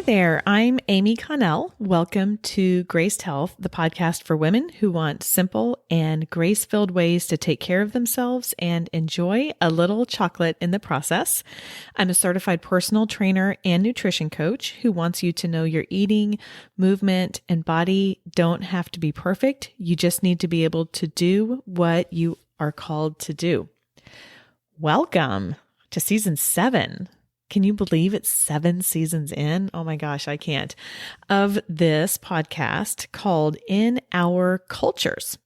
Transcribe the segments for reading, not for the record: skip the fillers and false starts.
Hey there, I'm Amy Connell. Welcome to Graced Health, the podcast for women who want simple and grace-filled ways to take care of themselves and enjoy a little chocolate in the process. I'm a certified personal trainer and nutrition coach who wants you to know your eating, movement, and body don't have to be perfect. You just need to be able to do what you are called to do. Welcome to season 7. Can you believe it's 7 seasons in? Oh my gosh, I can't. Of this podcast called In Our Cultures.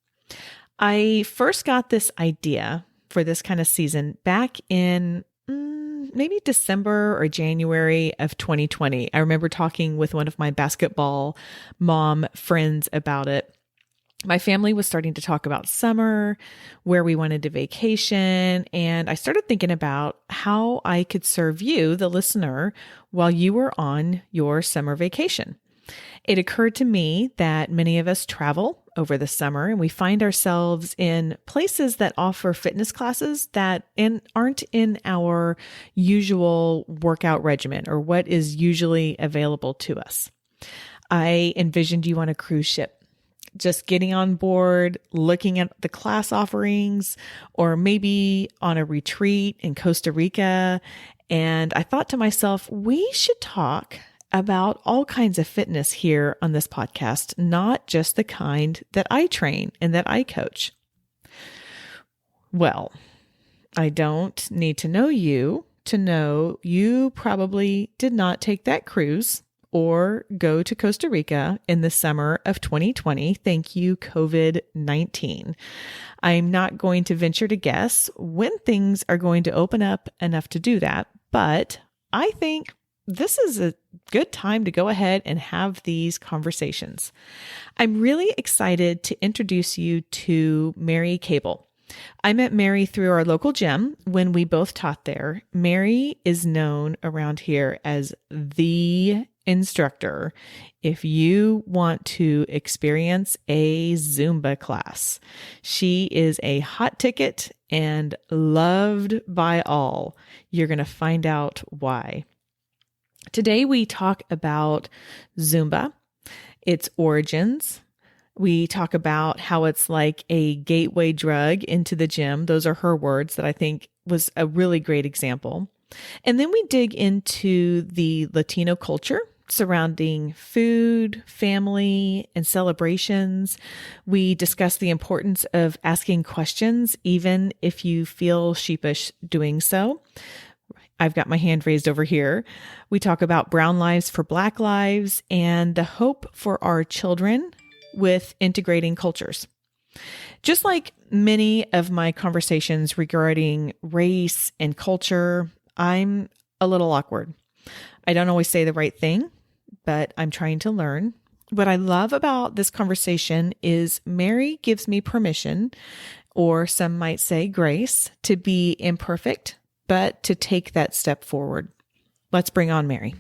I first got this idea for this kind of season back in maybe December or January of 2020. I remember talking with one of my basketball mom friends about it. My family was starting to talk about summer, where we wanted to vacation, and I started thinking about how I could serve you, the listener, while you were on your summer vacation. It occurred to me that many of us travel over the summer and we find ourselves in places that offer fitness classes that aren't in our usual workout regimen or what is usually available to us. I envisioned you on a cruise ship, just getting on board, looking at the class offerings, or maybe on a retreat in Costa Rica. And I thought to myself, we should talk about all kinds of fitness here on this podcast, not just the kind that I train and that I coach. Well, I don't need to know you to know you probably did not take that cruise or go to Costa Rica in the summer of 2020. Thank you, COVID-19. I'm not going to venture to guess when things are going to open up enough to do that, but I think this is a good time to go ahead and have these conversations. I'm really excited to introduce you to Mary Cable. I met Mary through our local gym when we both taught there. Mary is known around here as the instructor if you want to experience a Zumba class. She is a hot ticket and loved by all. You're going to find out why. Today we talk about Zumba, its origins. We talk about how it's like a gateway drug into the gym. Those are her words that I think was a really great example. And then we dig into the Latino culture surrounding food, family, and celebrations. We discuss the importance of asking questions, even if you feel sheepish doing so. I've got my hand raised over here. We talk about brown lives for Black lives and the hope for our children with integrating cultures. Just like many of my conversations regarding race and culture, I'm a little awkward. I don't always say the right thing, but I'm trying to learn. What I love about this conversation is Mary gives me permission, or some might say grace, to be imperfect, but to take that step forward. Let's bring on Mary.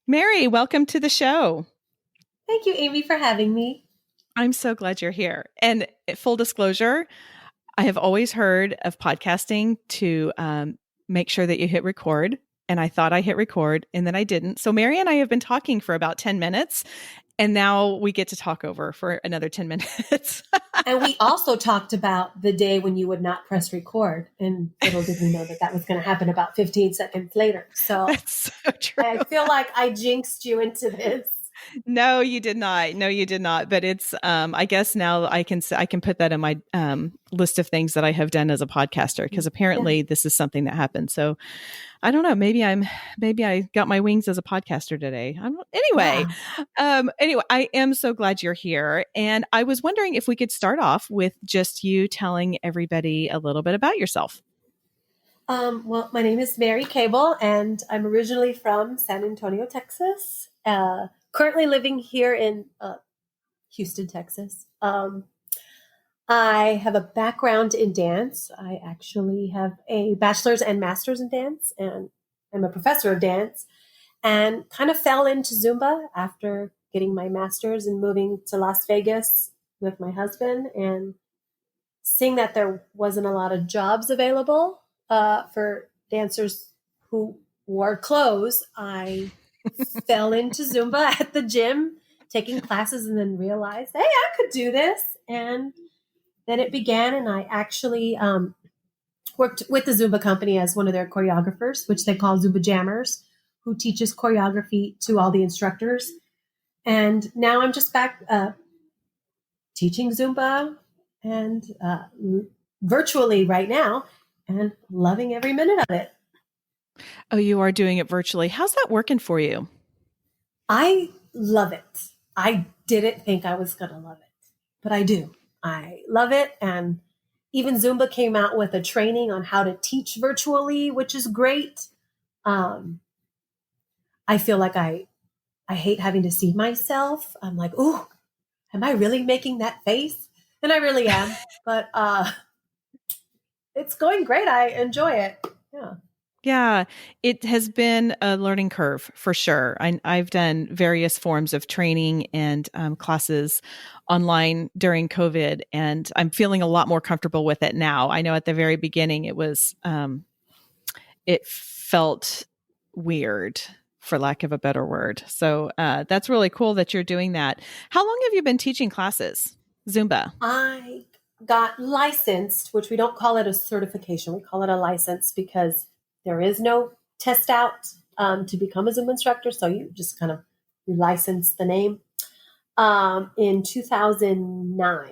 Mary, welcome to the show. Thank you, Amy, for having me. I'm so glad you're here. And full disclosure, I have always heard of podcasting to make sure that you hit record. And I thought I hit record and then I didn't. So Mary and I have been talking for about 10 minutes and now we get to talk over for another 10 minutes. And we also talked about the day when you would not press record. And little did we know that that was going to happen about 15 seconds later. So that's so true. I feel like I jinxed you into this. No, you did not. No, you did not. But it's, I guess now I can put that in my list of things that I have done as a podcaster, because apparently this is something that happened. So I don't know. Maybe I got my wings as a podcaster today. Anyway, I am so glad you're here. And I was wondering if we could start off with just you telling everybody a little bit about yourself. Well, my name is Mary Cable, and I'm originally from San Antonio, Texas. Currently living here in Houston, Texas. I have a background in dance. I actually have a bachelor's and master's in dance, and I'm a professor of dance, and kind of fell into Zumba after getting my master's and moving to Las Vegas with my husband, and seeing that there wasn't a lot of jobs available for dancers who wore clothes. I fell into Zumba at the gym, taking classes, and then realized, hey, I could do this. And then it began, and I actually worked with the Zumba company as one of their choreographers, which they call Zumba Jammers, who teaches choreography to all the instructors. And now I'm just back teaching Zumba and virtually right now, and loving every minute of it. Oh, you are doing it virtually. How's that working for you? I love it. I didn't think I was going to love it, but I do. I love it. And even Zumba came out with a training on how to teach virtually, which is great. I feel like I hate having to see myself. I'm like, ooh, am I really making that face? And I really am. But it's going great. I enjoy it. Yeah. Yeah, it has been a learning curve for sure. I've done various forms of training and classes online during COVID, and I'm feeling a lot more comfortable with it now. I know at the very beginning it felt weird, for lack of a better word. So that's really cool that you're doing that. How long have you been teaching classes, Zumba? I got licensed, which we don't call it a certification. We call it a license because there is no test out to become a Zumba instructor. So you just kind of you license the name in 2009.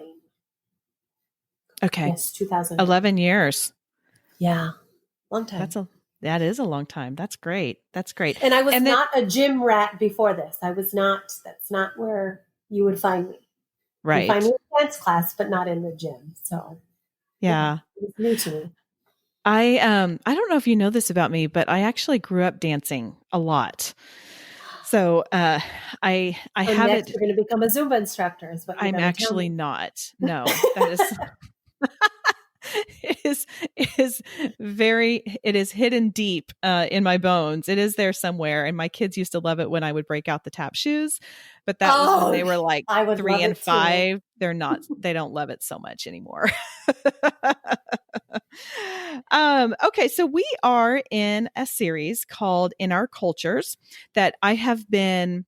Okay. Yes, 2009. 11 years. Yeah, long time. That is a long time. That's great. That's great. And I was not a gym rat before this. That's not where you would find me. Right. You find me in dance class, but not in the gym. So yeah. It was new to me. I don't know if you know this about me, but I actually grew up dancing a lot. So I have next it. You're going to become a Zumba instructor, is what you're I'm actually not. No, that is. It is hidden deep in my bones. It is there somewhere. And my kids used to love it when I would break out the tap shoes, but that was when they were like 3 and 5. They don't love it so much anymore. Okay. So we are in a series called In Our Cultures that I have been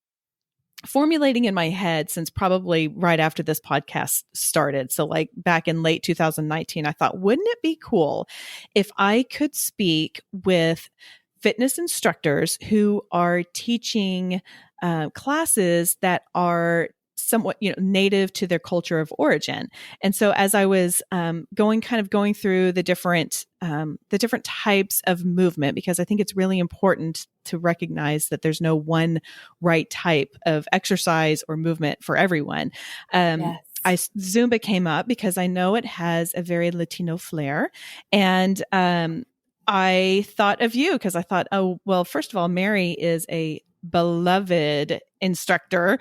formulating in my head since probably right after this podcast started. So like back in late 2019, I thought, wouldn't it be cool if I could speak with fitness instructors who are teaching classes that are somewhat, native to their culture of origin. And so as I was going through the different types of movement, because I think it's really important to recognize that there's no one right type of exercise or movement for everyone. Yes. Zumba came up because I know it has a very Latino flair, and I thought of you because I thought, oh, well, first of all, Mary is a beloved instructor.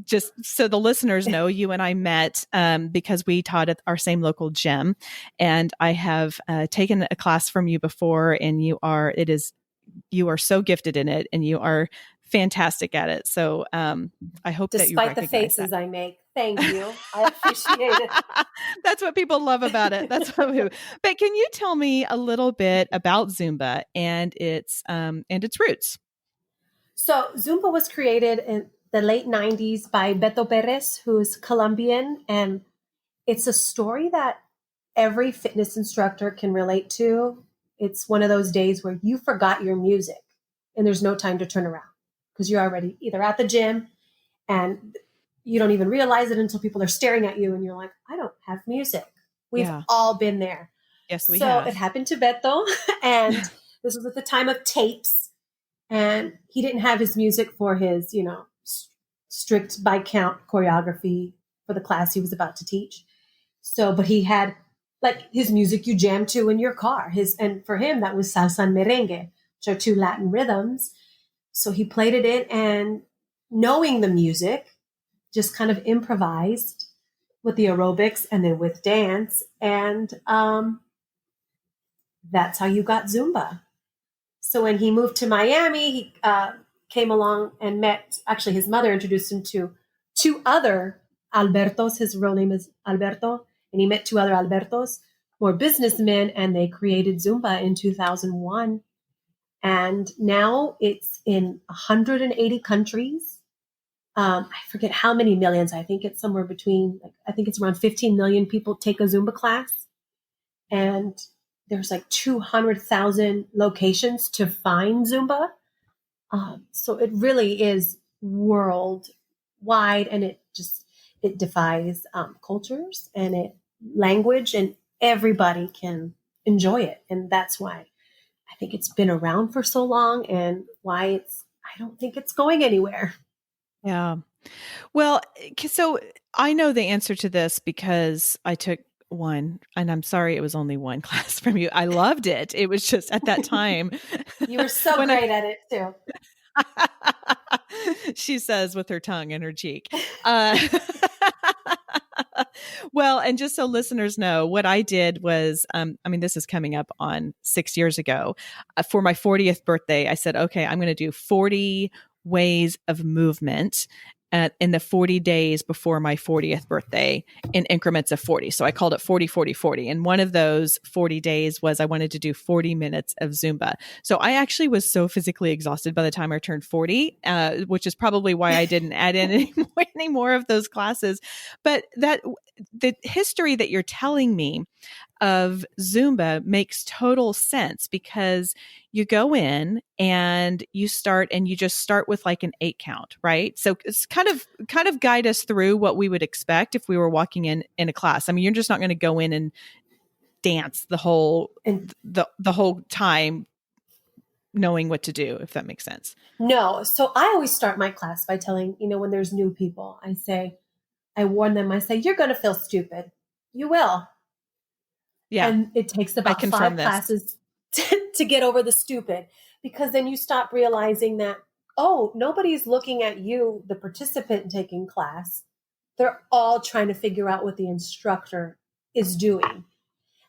Just so the listeners know, you and I met because we taught at our same local gym, and I have taken a class from you before, and you are so gifted in it, and you are fantastic at it. So I hope that you recognize despite the faces that. I make. Thank you. I appreciate it. That's what people love about it. But can you tell me a little bit about Zumba and its roots? So Zumba was created in the late 90s by Beto Perez, who's Colombian. And it's a story that every fitness instructor can relate to. It's one of those days where you forgot your music and there's no time to turn around because you're already either at the gym and you don't even realize it until people are staring at you and you're like, I don't have music. We've all been there. Yes, we have. So it happened to Beto, and this was at the time of tapes, and he didn't have his music for his, strict by count choreography for the class he was about to teach. So, but he had like his music you jam to in your car. And for him, that was salsa and merengue, which are two Latin rhythms. So he played it in, and knowing the music, just kind of improvised with the aerobics and then with dance. And that's how you got Zumba. So when he moved to Miami, he came along and met, actually his mother introduced him to two other Albertos. His real name is Alberto. And he met two other Albertos, who were businessmen, and they created Zumba in 2001. And now it's in 180 countries. I forget how many millions. I think it's somewhere between, like, I think it's around 15 million people take a Zumba class. And there's like 200,000 locations to find Zumba. So it really is worldwide, and it defies cultures and it language, and everybody can enjoy it. And that's why I think it's been around for so long, and why I don't think it's going anywhere. Yeah. Well, so I know the answer to this because I took one, and I'm sorry it was only one class from you. I loved it. It was just at that time You were so when I great at it too. she says with her tongue in her cheek. Well, and just so listeners know, what I did was, I mean, this is coming up on 6 years ago. For my 40th birthday, I said, okay, I'm going to do 40 ways of movement in the 40 days before my 40th birthday in increments of 40. So I called it 40, 40, 40. And one of those 40 days was I wanted to do 40 minutes of Zumba. So I actually was so physically exhausted by the time I turned 40, which is probably why I didn't add in any more of those classes. But the history that you're telling me of Zumba makes total sense, because you go in and you just start with like an 8 count, right? So it's kind of guide us through what we would expect if we were walking in a class. I mean, you're just not going to go in and dance And the whole time knowing what to do, if that makes sense. no, so I always start my class by telling, when there's new people, I warn them, I say, you're going to feel stupid. You will. Yeah, And it takes I about confirm 5 this. classes to get over the stupid, because then you stop realizing that, oh, nobody's looking at you, the participant taking class. They're all trying to figure out what the instructor is doing.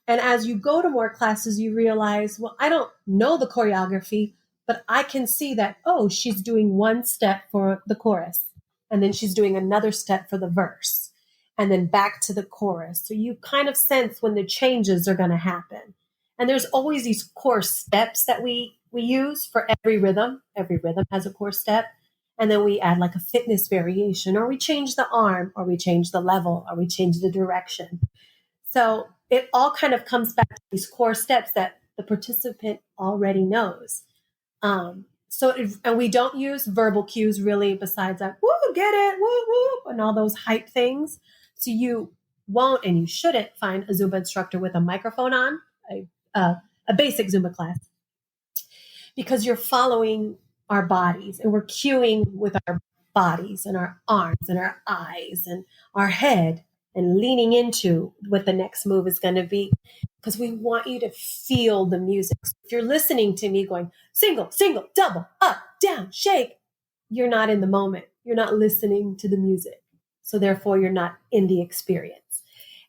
And as you go to more classes, you realize, well, I don't know the choreography, but I can see that, oh, she's doing one step for the chorus, and then she's doing another step for the verse, and then back to the chorus. So you kind of sense when the changes are going to happen. And there's always these core steps that we use for every rhythm. Every rhythm has a core step. And then we add like a fitness variation, or we change the arm, or we change the level, or we change the direction. So it all kind of comes back to these core steps that the participant already knows. And we don't use verbal cues really, besides like, woo, get it, woo, woo, and all those hype things. So you won't, and you shouldn't find a Zumba instructor with a microphone on, a basic Zumba class, because you're following our bodies, and we're cueing with our bodies and our arms and our eyes and our head, and leaning into what the next move is going to be, because we want you to feel the music. So if you're listening to me going single, single, double, up, down, shake, you're not in the moment. You're not listening to the music. So therefore, you're not in the experience.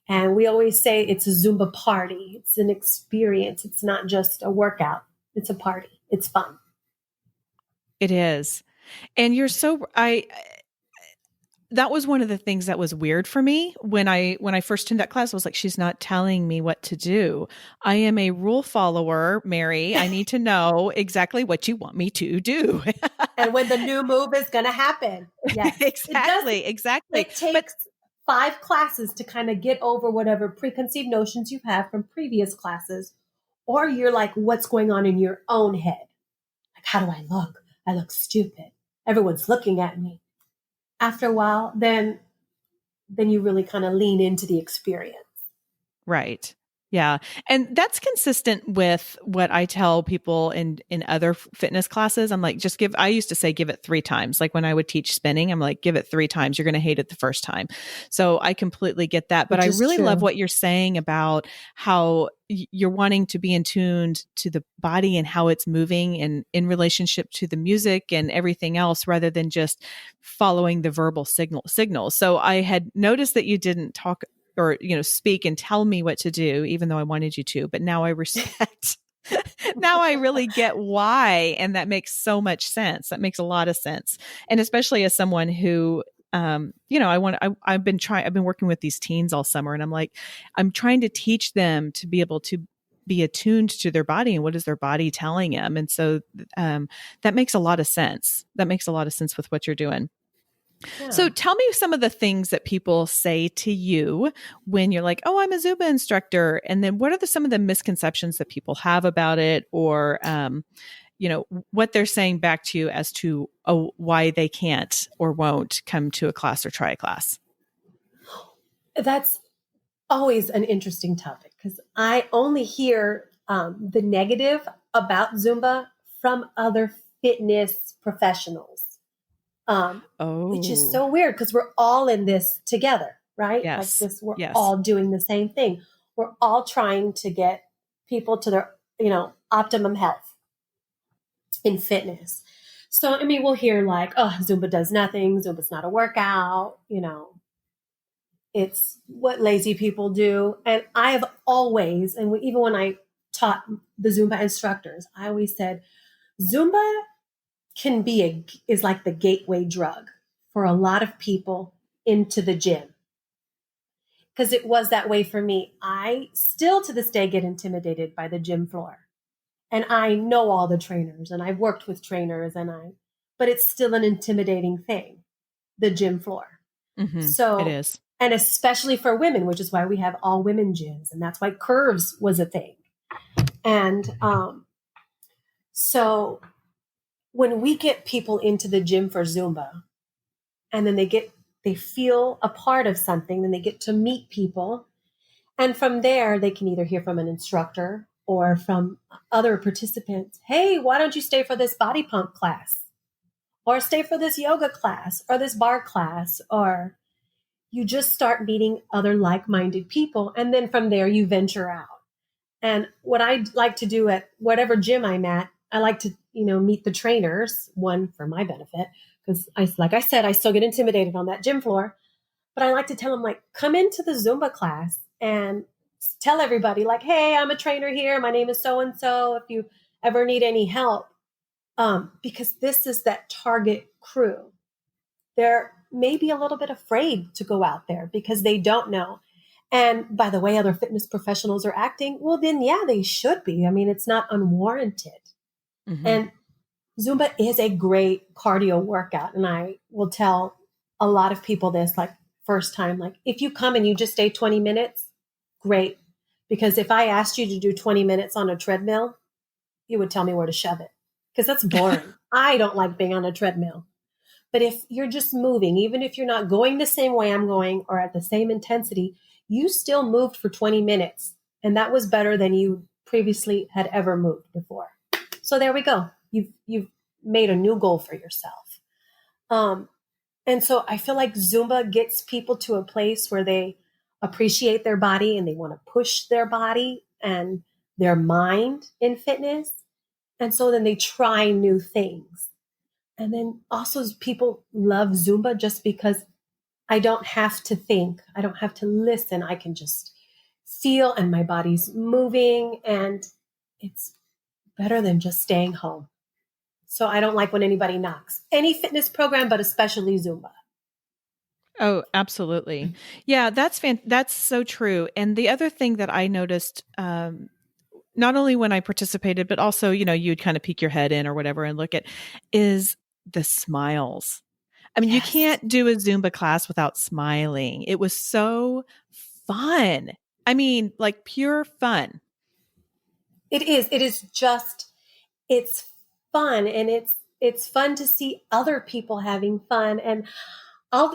And we always say it's a Zumba party. It's an experience. It's not just a workout. It's a party. It's fun. It is. And that was one of the things that was weird for me when I first attended that class. I was like, she's not telling me what to do. I am a rule follower, Mary. I need to know exactly what you want me to do. And when the new move is going to happen. Yes. Exactly. It takes 5 classes to kind of get over whatever preconceived notions you have from previous classes, or you're like, what's going on in your own head? Like, how do I look? I look stupid. Everyone's looking at me. After a while, then you really kind of lean into the experience. Right. Yeah. And that's consistent with what I tell people in other fitness classes. I'm like, I used to say, give it 3 times. Like when I would teach spinning, I'm like, give it 3 times. You're going to hate it the first time. So I completely get that. But Which I is really love true. what you're saying about how you're wanting to be in tune to the body and how it's moving and in relationship to the music and everything else, rather than just following the verbal signals. So I had noticed that you didn't talk or speak and tell me what to do, even though I wanted you to, but now I respect. Now I really get why, and that makes so much sense. That makes a lot of sense. And especially as someone who I've been working with these teens all summer, and I'm trying to teach them to be able to be attuned to their body and what is their body telling them. And so that makes a lot of sense. That makes a lot of sense with what you're doing. Yeah. So tell me some of the things that people say to you when you're like, oh, I'm a Zumba instructor. And then what are some of the misconceptions that people have about it, or, what they're saying back to you as to why they can't or won't come to a class or try a class? That's always an interesting topic because I only hear the negative about Zumba from other fitness professionals, which is Oh, so weird because we're all in this together, right? Like yes. this, we're Yes. all doing the same thing. We're all trying to get people to their, optimum health in fitness. So, I mean, we'll hear like, oh, Zumba does nothing. Zumba's not a workout, it's what lazy people do. And I have always, and even when I taught the Zumba instructors, I always said Zumba is like the gateway drug for a lot of people into the gym. Because it was that way for me. I still to this day get intimidated by the gym floor. And I know all the trainers and I've worked with trainers but it's still an intimidating thing, the gym floor. It So, is. and especially for women, which is why we have all women gyms, and that's why curves was a thing. And so when we get people into the gym for Zumba, and then they feel a part of something, then they get to meet people, and from there they can either hear from an instructor or from other participants. Hey, why don't you stay for this body pump class, or stay for this yoga class, or this bar class, or you just start meeting other like-minded people. And then from there, you venture out. And what I like to do at whatever gym I'm at, I like to, meet the trainers, one for my benefit, because like I said, I still get intimidated on that gym floor. But I like to tell them, like, come into the Zumba class and tell everybody, like, hey, I'm a trainer here. My name is so-and-so. If you ever need any help, because this is that target crew. They're maybe a little bit afraid to go out there because they don't know. And by the way, other fitness professionals are acting, well, then, yeah, they should be. I mean, it's not unwarranted. Mm-hmm. And Zumba is a great cardio workout. And I will tell a lot of people this, like, first time, like, if you come and you just stay 20 minutes, great. Because if I asked you to do 20 minutes on a treadmill, you would tell me where to shove it because that's boring. I don't like being on a treadmill. But if you're just moving, even if you're not going the same way I'm going or at the same intensity, you still moved for 20 minutes. And that was better than you previously had ever moved before. So there we go. You've made a new goal for yourself. And so I feel like Zumba gets people to a place where they appreciate their body and they want to push their body and their mind in fitness. And so then they try new things. And then also people love Zumba just because I don't have to think. I don't have to listen. I can just feel and my body's moving and it's better than just staying home. So I don't like when anybody knocks. Any fitness program, but especially Zumba. Oh, absolutely. Yeah, that's so true. And the other thing that I noticed, not only when I participated, but also, you'd kind of peek your head in or whatever and look at, is the smiles. I mean, you Yes, can't do a Zumba class without smiling. It was so fun. I mean, like pure fun. it is. It is just, it's fun. And it's fun to see other people having fun. And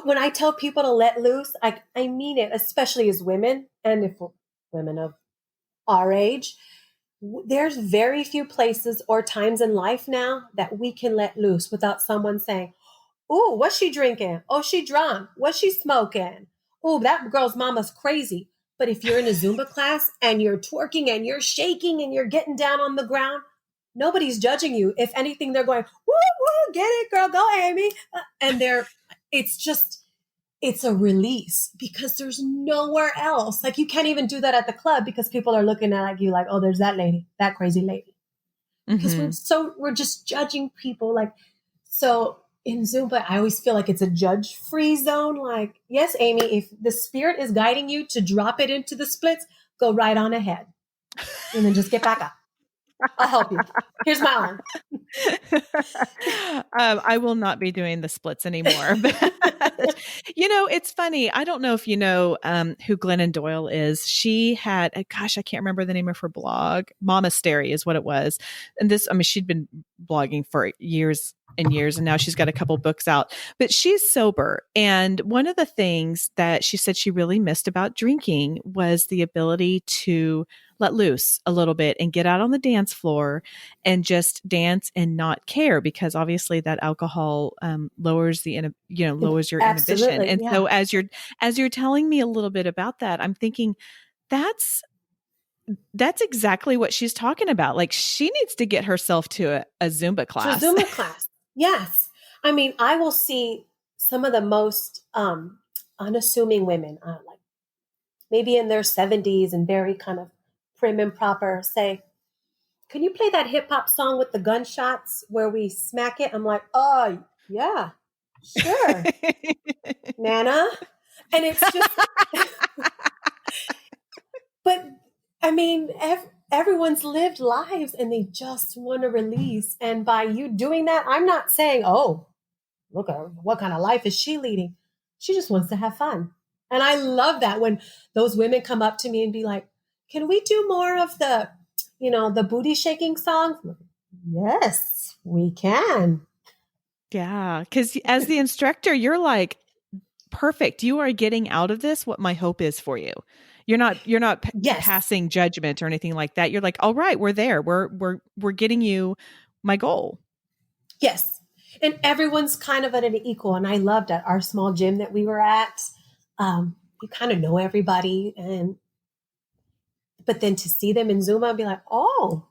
when I tell people to let loose, I mean it, especially as women. And if women of our age, there's very few places or times in life now that we can let loose without someone saying, "Ooh, what's she drinking? Oh, she drunk. What's she smoking? Ooh, that girl's mama's crazy." But if you're in a Zumba class and you're twerking and you're shaking and you're getting down on the ground, nobody's judging you. If anything, they're going, "Woo, woo, get it, girl, go, Amy." And it's just, it's a release because there's nowhere else. Like you can't even do that at the club because people are looking at you like, oh, there's that lady, that crazy lady. Because Hmm. we're just judging people. Like, so in Zumba, I always feel like it's a judge free zone. Like, yes, Amy, if the spirit is guiding you to drop it into the splits, go right on ahead. and then just get back up. I'll help you. Here's my arm. I will not be doing the splits anymore. But, it's funny. I don't know if you know who Glennon Doyle is. She had, gosh, I can't remember the name of her blog. Momastery is what it was. And she'd been blogging for years and years, and now she's got a couple books out. But she's sober. And one of the things that she said she really missed about drinking was the ability to let loose a little bit and get out on the dance floor and just dance and not care, because obviously that alcohol lowers lowers your inhibition. Absolutely, And yeah. so as you're telling me a little bit about that, I'm thinking that's exactly what she's talking about. Like, she needs to get herself to a Zumba To a class. Zumba class. Yes. I mean, I will see some of the most unassuming women, like maybe in their 70s and very kind of prim and proper, say, can you play that hip hop song with the gunshots where we smack it? I'm like, oh, yeah, sure, Nana. And it's just, but I mean, everyone's lived lives and they just want to release. And by you doing that, I'm not saying, oh, look at her, what kind of life is she leading? She just wants to have fun. And I love that when those women come up to me and be like, can we do more of the booty shaking songs? Yes, we can. Yeah, because as the instructor, you're like, perfect. You are getting out of this what my hope is for you. You're not Yes. passing judgment or anything like that. You're like, all right, we're there. We're getting you my goal. Yes. And everyone's kind of at an equal. And I loved at our small gym that we were at. You kind of know everybody, but then to see them in Zumba and be like, oh,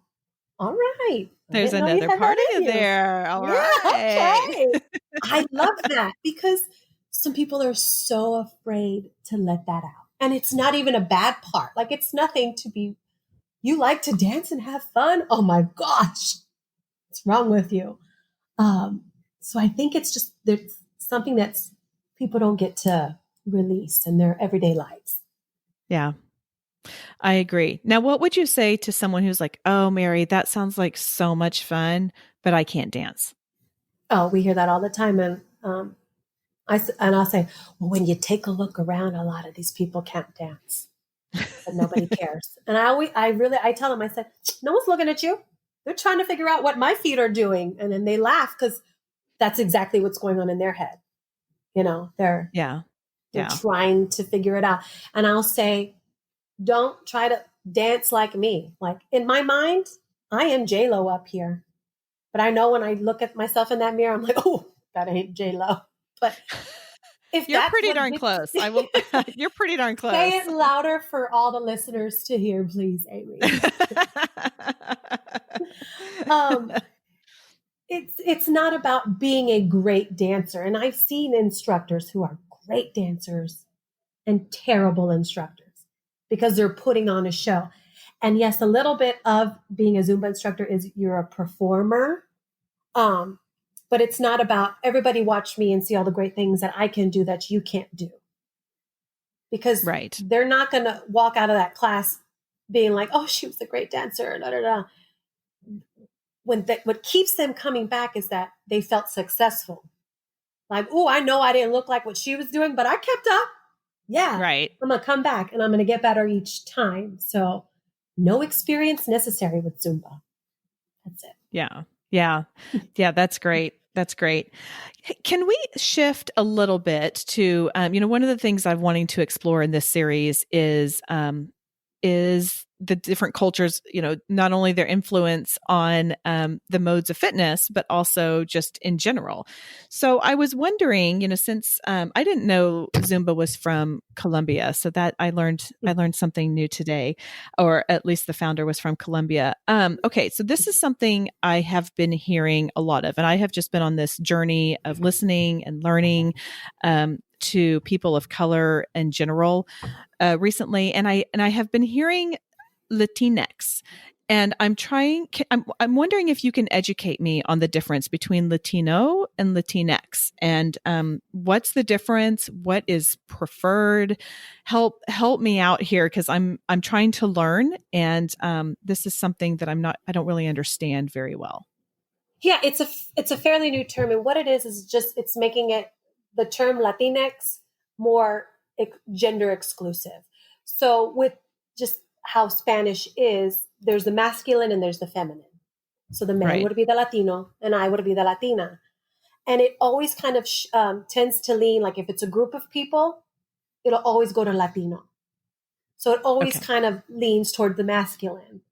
all right. There's another part of you there. All right. Okay. I love that, because some people are so afraid to let that out. And it's not even a bad part. Like, it's nothing to be, you like to dance and have fun? Oh my gosh, what's wrong with you? So I think it's just, there's something that's people don't get to release in their everyday lives. Yeah. I agree. Now, what would you say to someone who's like, oh, Mary, that sounds like so much fun, but I can't dance? Oh, we hear that all the time. And I'll say, well, when you take a look around, a lot of these people can't dance, but nobody cares. And I tell them, I said, no one's looking at you. They're trying to figure out what my feet are doing. And then they laugh because that's exactly what's going on in their head. They're trying to figure it out. And I'll say, don't try to dance like me. Like, in my mind, I am J-Lo up here. But I know when I look at myself in that mirror, I'm like, oh, that ain't J-Lo. But if you're pretty darn close. You're pretty darn close. Say it louder for all the listeners to hear, please, Amy. It's not about being a great dancer. And I've seen instructors who are great dancers and terrible instructors because they're putting on a show. And yes, a little bit of being a Zumba instructor is you're a performer. But it's not about everybody watch me and see all the great things that I can do that you can't do. Because they're not going to walk out of that class being like, oh, she was a great dancer. Da, da, da. What keeps them coming back is that they felt successful. Like, oh, I know I didn't look like what she was doing, but I kept up. Yeah. Right. I'm going to come back and I'm going to get better each time. So no experience necessary with Zumba. That's it. Yeah. Yeah. Yeah. That's great. That's great. Can we shift a little bit to, one of the things I'm wanting to explore in this series is the different cultures, not only their influence on the modes of fitness, but also just in general. So I was wondering, since I didn't know Zumba was from Colombia, so that I learned something new today, or at least the founder was from Colombia. Okay, so this is something I have been hearing a lot of, and I have just been on this journey of listening and learning to people of color in general recently, and I have been hearing LatinX. And I'm wondering if you can educate me on the difference between Latino and Latinx, and what's the difference? What is preferred? Help me out here, because I'm trying to learn, and this is something that I don't really understand very well. Yeah, it's a fairly new term, and what it is just it's making it the term Latinx more gender exclusive. So with just how Spanish is, there's the masculine and there's the feminine. So the man Right. would be the Latino, and I would be the Latina, and it always kind of tends to lean like if it's a group of people, it'll always go to Latino. So it always Okay. kind of leans toward the masculine.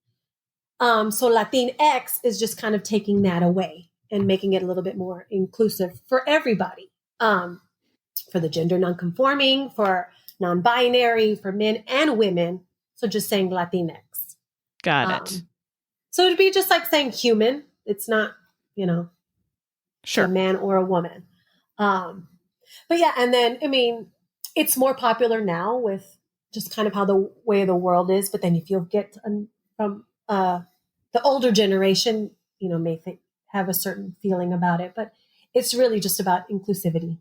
So Latinx is just kind of taking that away and making it a little bit more inclusive for everybody, for the gender nonconforming, for non-binary, for men and women. So just saying Latinx. Got it. Um, so it'd be just like saying human. It's not, you know, a Sure. man or a woman. Um, but yeah, and then I mean, it's more popular now with just kind of how the way the world is. But then if you get from the older generation, you know, have a certain feeling about it, but it's really just about inclusivity.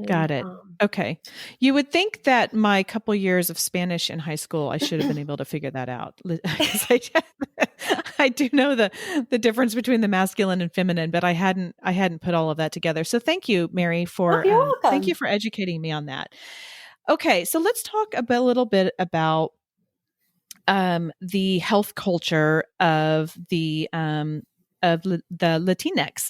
Got And it. Okay. You would think that my couple years of Spanish in high school, I should have been able to figure that out. 'Cause I do know the difference between the masculine and feminine, but I hadn't put all of that together. So oh, you're thank you welcome. for educating me on that. Okay, so let's talk a little bit about the health culture of the Latinx.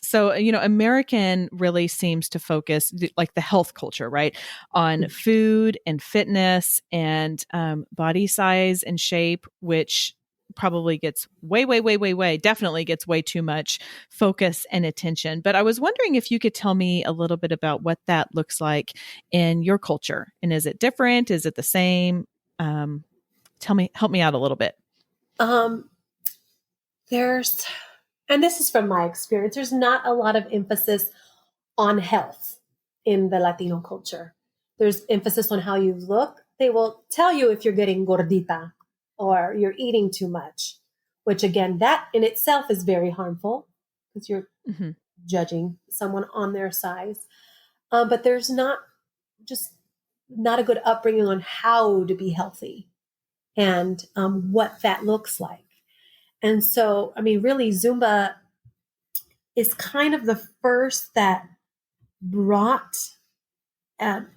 So, American really seems to focus, like the health culture, right, on food and fitness and body size and shape, which probably gets way, definitely gets way too much focus and attention. But I was wondering if you could tell me a little bit about what that looks like in your culture. And is it different? Is it the same? Um, help me out a little bit. Um, there's, and this is from my experience, there's not a lot of emphasis on health in the Latino culture. There's emphasis on how you look. They will tell you if you're getting gordita or you're eating too much, which again, that in itself is very harmful because you're Mm-hmm. judging someone on their size. But there's just not a good upbringing on how to be healthy and what that looks like. And so, I mean, really, Zumba is kind of the first that brought um,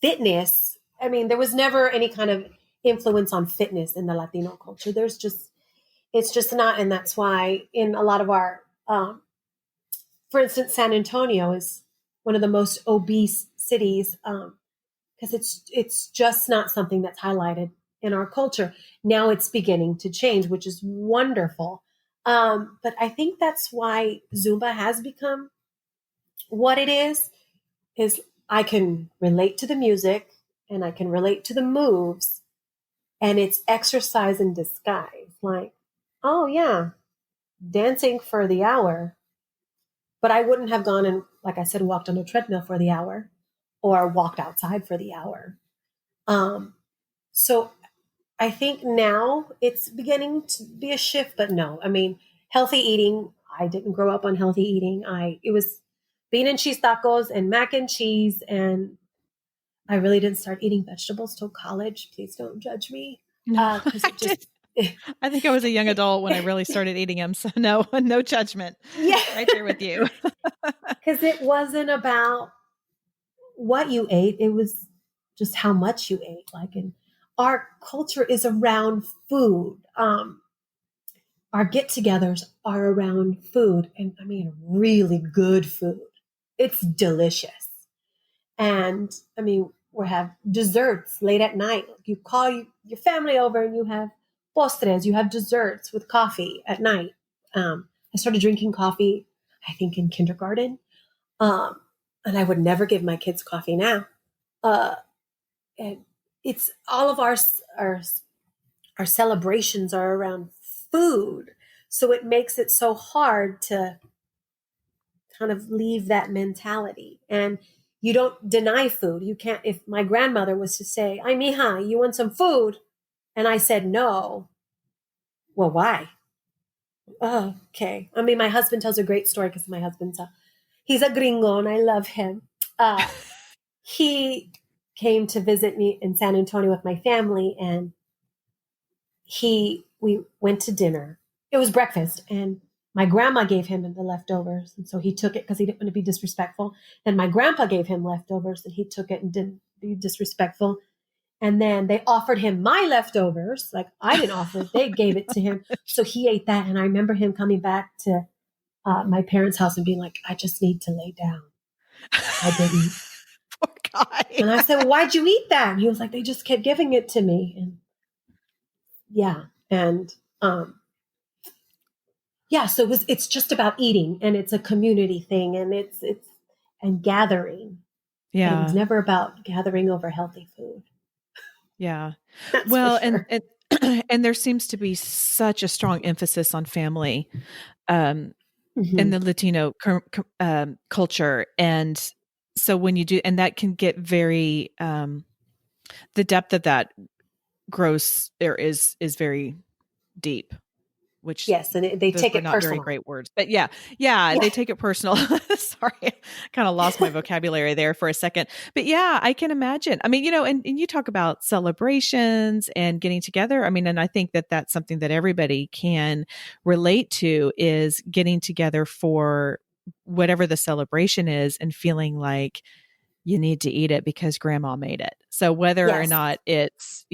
fitness. I mean, there was never any kind of influence on fitness in the Latino culture. It's just not. And that's why in a lot of our, for instance, San Antonio is one of the most obese cities because it's just not something that's highlighted in our culture. Now it's beginning to change, which is wonderful. But I think that's why Zumba has become what it is I can relate to the music and I can relate to the moves and it's exercise in disguise. Like, oh yeah, dancing for the hour, but I wouldn't have gone and, like I said, walked on a treadmill for the hour or walked outside for the hour. Um, so I think now it's beginning to be a shift, but no, I mean, healthy eating. I didn't grow up on healthy eating. It was bean and cheese tacos and mac and cheese. And I really didn't start eating vegetables till college. Please don't judge me. No, Cause I it just, did. I think I was a young adult when I really started eating them. So no, no judgment. yeah, Right there with you. cause it wasn't about what you ate. It was just how much you ate. Like, and our culture is around food. Our get-togethers are around food, and I mean, really good food. It's delicious. And I mean, we have desserts late at night. You call your family over and you have postres, you have desserts with coffee at night. I started drinking coffee, I think, in kindergarten. Um, and I would never give my kids coffee now. Uh, and it's all of our celebrations are around food. So it makes it so hard to kind of leave that mentality. And you don't deny food. You can't, if my grandmother was to say, "Ay, mija, you want some food?" And I said no, well, why? Oh, okay. I mean, my husband tells a great story because my he's a gringo and I love him. He came to visit me in San Antonio with my family, and we went to dinner. It was breakfast, and my grandma gave him the leftovers, and so he took it because he didn't want to be disrespectful. And my grandpa gave him leftovers, and he took it and didn't be disrespectful. And then they offered him my leftovers, like I didn't offer it; they gave it to him, so he ate that. And I remember him coming back to my parents' house and being like, "I just need to lay down. I didn't." Poor guy. And I said, "Well, why'd you eat that?" And he was like, "They just kept giving it to me." And yeah, and yeah, so it's just about eating, and it's a community thing, and it's and gathering, but it was Yeah. never about gathering over healthy food. Yeah. That's for Well, sure. and there seems to be such a strong emphasis on family um in Hmm. the Latino culture. And so when you do, and that can get very the depth of that grows there is very deep, which Yes, and they those take were it not very personal. great words. But yeah, Yeah. they take it personal. Sorry, I kind of lost my vocabulary there for a second. But yeah, I can imagine. I mean, and you talk about celebrations and getting together. I mean, and I think that that's something that everybody can relate to is getting together for whatever the celebration is and feeling like you need to eat it because grandma made it. So whether or Yes. not it's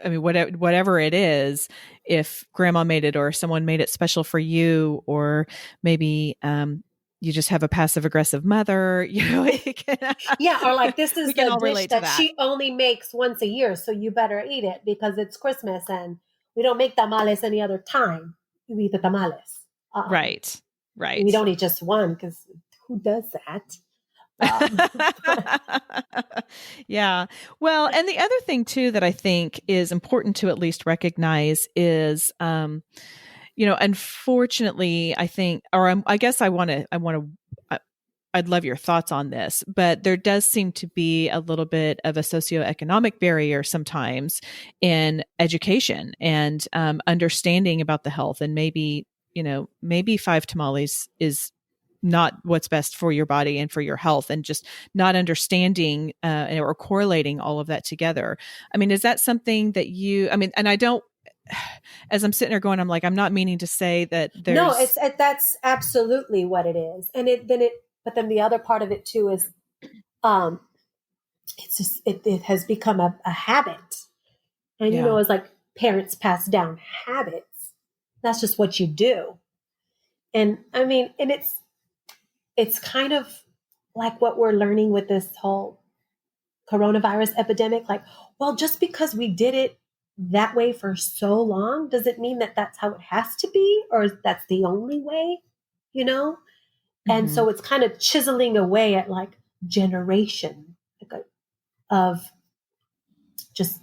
I mean, whatever it is, if grandma made it or someone made it special for you, or maybe you just have a passive aggressive mother, Yeah, or like this we is can the all dish relate to that that. she only makes once a year, so you better eat it because it's Christmas and we don't make tamales any other time. You eat the tamales. Right. We Right. don't eat just one because who does that? But Yeah. Well, and the other thing too that I think is important to at least recognize is unfortunately, I think, or I guess I'd love your thoughts on this, but there does seem to be a little bit of a socioeconomic barrier sometimes in education and understanding about the health. And maybe five tamales is not what's best for your body and for your health, and just not understanding or correlating all of that together. I mean, is that something that I mean, and I don't, as I'm sitting there going, I'm like, I'm not meaning to say that no, there's, that's absolutely what it is, and but then the other part of it too is, um, it's just it has become a habit, and yeah. as like parents pass down habits, that's just what you do, and I mean, and it's kind of like what we're learning with this whole coronavirus epidemic. Like, well, just because we did it that way for so long, does it mean that that's how it has to be, or that's the only way, you know? And Mm-hmm. so it's kind of chiseling away at like generation of just,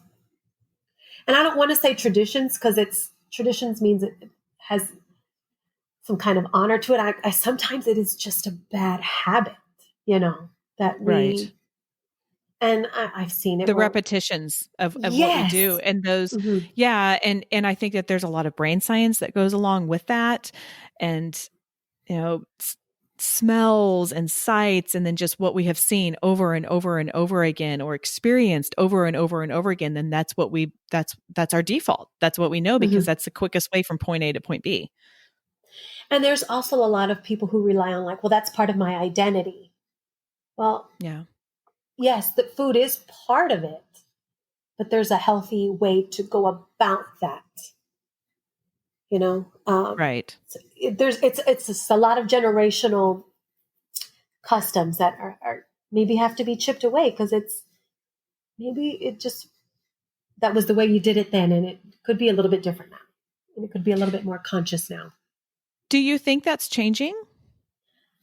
and I don't want to say traditions because it's traditions means it has some kind of honor to it. I sometimes it is just a bad habit, that Right. I've seen it The where, repetitions of what we do, yes. and those, Hmm. yeah, and I think that there's a lot of brain science that goes along with that, and you know smells and sights, and then just what we have seen over and over and over again, or experienced over and over and over again, then that's our default. That's what we know because Hmm. that's the quickest way from point A to point B. And there's also a lot of people who rely on, like, well, that's part of my identity. Well, Yeah. yes, the food is part of it, but there's a healthy way to go about that. Right. So it's just a lot of generational customs that are maybe have to be chipped away because it's maybe it just that was the way you did it then, and it could be a little bit different now, and it could be a little bit more conscious now. Do you think that's changing?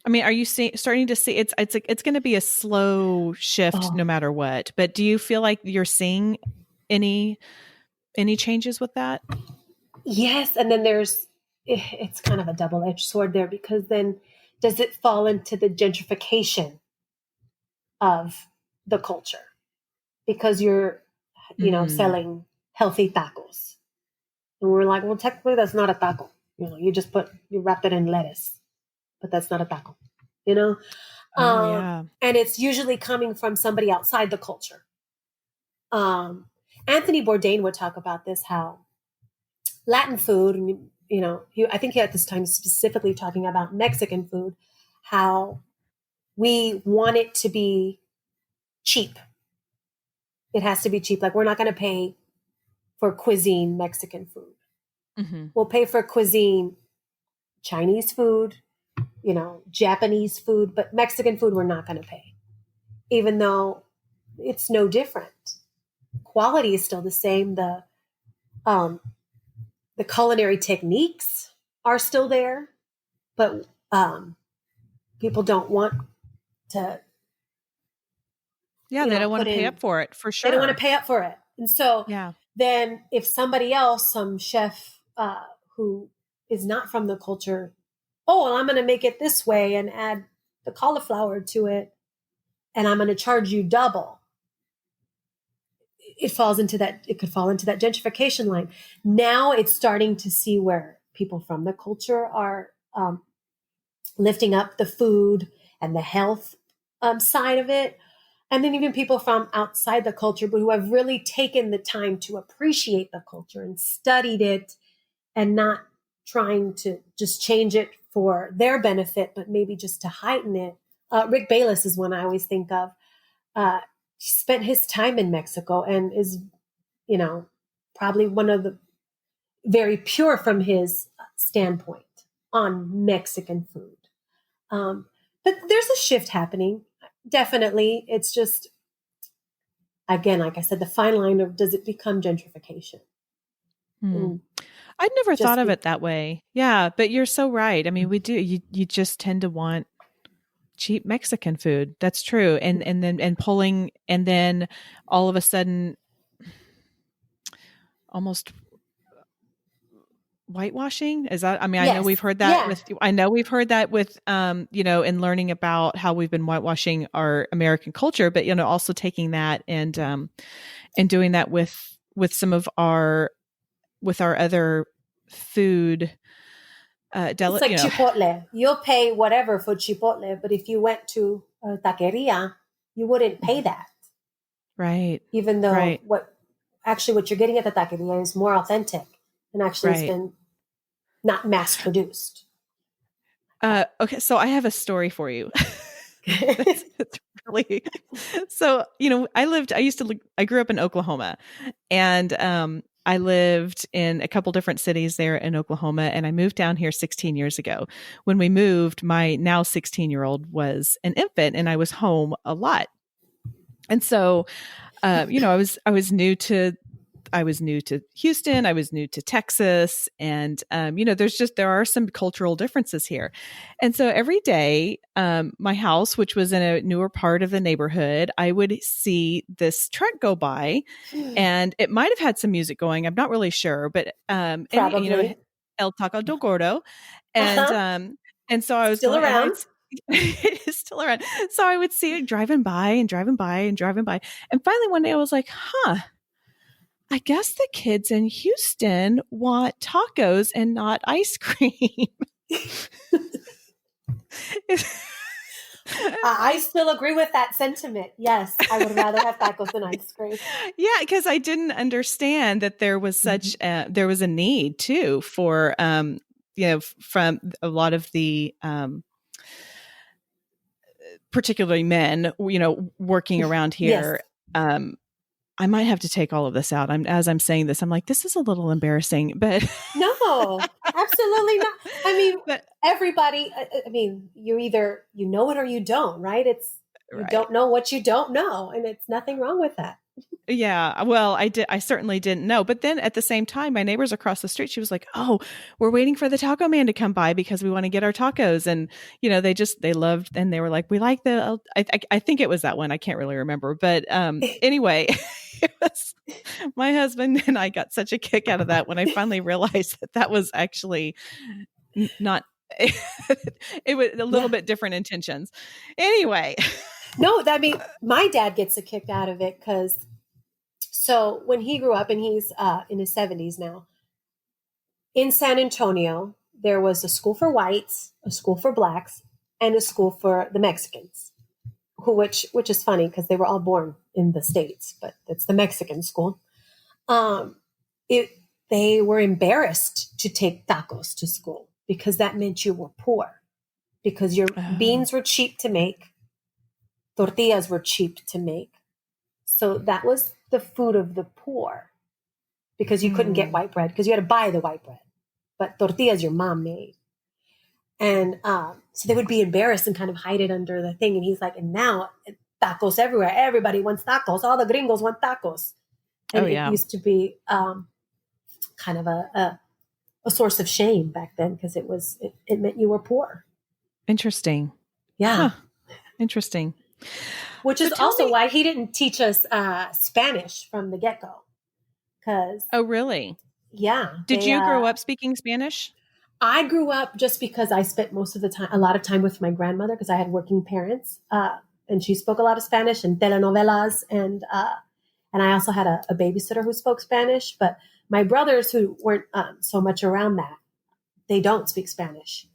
I mean, are you starting to see it's going to be a slow shift no Oh, matter what, but do you feel like you're seeing any any changes with that? yes, and then it's kind of a double-edged sword there because then does it fall into the gentrification of the culture because you're Mm, selling healthy tacos, And we're like, well, technically that's not a taco. You wrap it in lettuce, but that's not a taco, you know? Oh, yeah. And it's usually coming from somebody outside the culture. Um, Anthony Bourdain would talk about this, how Latin food, and I think he at this time specifically talking about Mexican food, how we want it to be cheap. It has to be cheap. Like, we're not going to pay for cuisine Mexican food. Mm-hmm. We'll pay for cuisine Chinese food, Japanese food, but Mexican food we're not going to pay, even though it's no different. Quality is still the same. The culinary techniques are still there, but people don't want to, Yeah, they don't want put to pay in. up for it, for They don't want sure. to pay up for it, and so Yeah. then if somebody else, some chef who is not from the culture, oh, well, I'm going to make it this way and add the cauliflower to it, and I'm going to charge you double. It could fall into that gentrification line. Now it's starting to see where people from the culture are lifting up the food and the health side of it. And then even people from outside the culture, but who have really taken the time to appreciate the culture and studied it, and not trying to just change it for their benefit, but maybe just to heighten it. Rick Bayless is one I always think of. He spent his time in Mexico and is, probably one of the very pure from his standpoint on Mexican food. But there's a shift happening. Definitely. It's just, again, like I said, the fine line of, does it become gentrification? Hmm. I'd never thought of be- it that way. Yeah, but you're so right. I mean, we do. You just tend to want cheap Mexican food. That's true. And pulling, and then all of a sudden, almost whitewashing. Is that? I mean, I know we've Yes. heard that Yeah. with. I know we've heard that with, in learning about how we've been whitewashing our American culture, but also taking that and doing that with some of our with our other food. It's like Chipotle. You'll pay whatever for Chipotle, but if you went to a taqueria, you wouldn't pay that. Right. Even though Right. what you're getting at the taqueria is more authentic and actually has Right. been not mass produced. Okay, so I have a story for you. It's really so. I grew up in Oklahoma, and I lived in a couple different cities there in Oklahoma, and I moved down here 16 years ago. When we moved, my now 16-year-old was an infant, and I was home a lot. And so, I was new to Houston. I was new to Texas. And, there are some cultural differences here. And so every day, my house, which was in a newer part of the neighborhood, I would see this truck go by, and it might have had some music going. I'm not really sure, but, Probably. El Taco del Gordo. And, Uh-huh. um, and so I was Still going, and around. it is still around. So I would see it driving by and driving by and driving by. And finally one day I was like, I guess the kids in Houston want tacos and not ice cream. I still agree with that sentiment. Yes, I would rather have tacos than ice cream. Yeah, because I didn't understand that there was there was a need too for from a lot of the particularly men working around Yes. here. I might have to take all of this out. As I'm saying this, I'm like, this is a little embarrassing, but No, absolutely not. I mean, but everybody, I mean, you either, you know it or you don't, right? You right. don't know what you don't know, and it's nothing wrong with that. Yeah, well, I certainly didn't know. But then at the same time, my neighbors across the street, she was like, "Oh, we're waiting for the taco man to come by because we want to get our tacos." And they loved, and they were like, "We like the." I think it was that one. I can't really remember, but anyway, my husband and I got such a kick out of that when I finally realized that was actually not. It was a little Yeah. bit different intentions. Anyway. No, I mean, my dad gets a kick out of it because, so when he grew up, and he's in his 70s now, in San Antonio, there was a school for whites, a school for blacks, and a school for the Mexicans, which is funny because they were all born in the States, but it's the Mexican school. Um, it they were embarrassed to take tacos to school because that meant you were poor, because your Oh. beans were cheap to make, tortillas were cheap to make. So that was the food of the poor, because you couldn't get Mm. white bread because you had to buy the white bread. But tortillas your mom made. And so they would be embarrassed and kind of hide it under the thing. And he's like, and now tacos everywhere. Everybody wants tacos. All the gringos want tacos. Oh And it yeah. used to be kind of a source of shame back then, because it meant you were poor. Interesting. Yeah. Huh. Interesting. Which So is tell also me. why he didn't teach us Spanish from the get go. Because, Oh, really? yeah, Did you grow up speaking Spanish? I grew up just because I spent most of the time, a lot of time with my grandmother, because I had working parents, and she spoke a lot of Spanish and telenovelas, and I also had a babysitter who spoke Spanish. But my brothers, who weren't so much around that, they don't speak Spanish,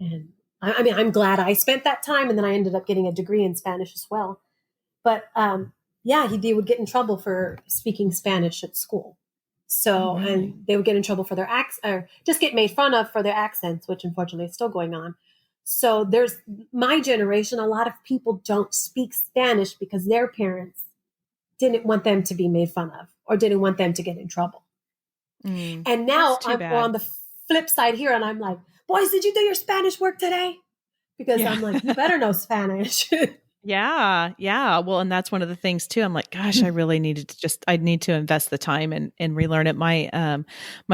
and I mean, I'm glad I spent that time, and then I ended up getting a degree in Spanish as well. But yeah, they would get in trouble for speaking Spanish at school. Oh, So, really? and they would get in trouble for their accents, or just get made fun of for their accents, which unfortunately is still going on. So there's my generation, a lot of people don't speak Spanish because their parents didn't want them to be made fun of or didn't want them to get in trouble. Mm, And that's now too we're on bad. the flip side here, and I'm like, boys, did you do your Spanish work today? Because Yeah. I'm like, you better know Spanish. Yeah, yeah. Well, and that's one of the things too. I'm like, gosh, I really needed to I need to invest the time and relearn it. My